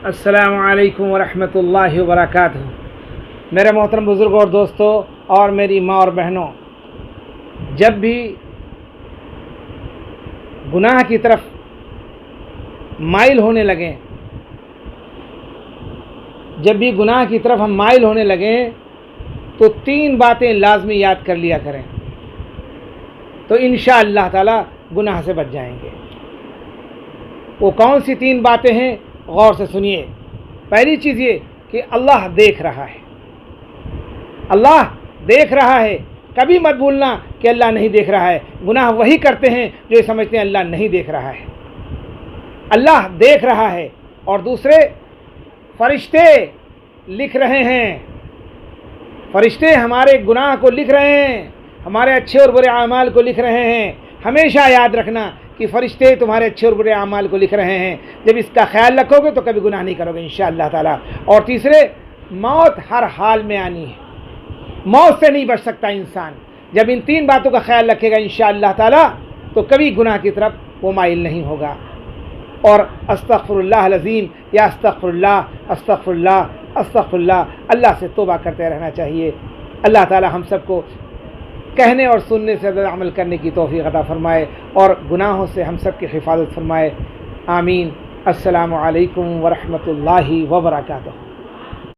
السلام علیکم ورحمۃ اللہ وبرکاتہ۔ میرے محترم بزرگوں اور دوستوں اور میری ماں اور بہنوں، جب بھی گناہ کی طرف مائل ہونے لگیں ہم مائل ہونے لگیں تو 3 باتیں لازمی یاد کر لیا کریں، تو انشاءاللہ تعالی گناہ سے بچ جائیں گے۔ وہ کون سی 3 باتیں ہیں؟ غور سے سنیے۔ پہلی چیز یہ کہ اللہ دیکھ رہا ہے، اللہ دیکھ رہا ہے۔ کبھی مت بھولنا کہ اللہ نہیں دیکھ رہا ہے۔ گناہ وہی کرتے ہیں جو یہ سمجھتے ہیں اللہ نہیں دیکھ رہا ہے۔ اللہ دیکھ رہا ہے۔ اور دوسرے، فرشتے لکھ رہے ہیں، فرشتے ہمارے گناہ کو لکھ رہے ہیں، ہمارے اچھے اور برے اعمال کو لکھ رہے ہیں۔ ہمیشہ یاد رکھنا کہ فرشتے تمہارے اچھے اور برے اعمال کو لکھ رہے ہیں۔ جب اس کا خیال رکھو گے تو کبھی گناہ نہیں کرو گے انشاءاللہ تعالی۔ اور تیسرے، موت ہر حال میں آنی ہے، موت سے نہیں بچ سکتا انسان۔ جب ان 3 باتوں کا خیال رکھے گا انشاءاللہ تعالی تو کبھی گناہ کی طرف وہ مائل نہیں ہوگا۔ اور استغفر اللہ العظیم یا استغفر اللہ استغفر اللہ استغفر اللہ، اللہ سے توبہ کرتے رہنا چاہیے۔ اللہ تعالی ہم سب کو کہنے اور سننے سے زیادہ عمل کرنے کی توفیق عطا فرمائے اور گناہوں سے ہم سب کی حفاظت فرمائے۔ آمین۔ السلام علیکم ورحمۃ اللہ وبرکاتہ۔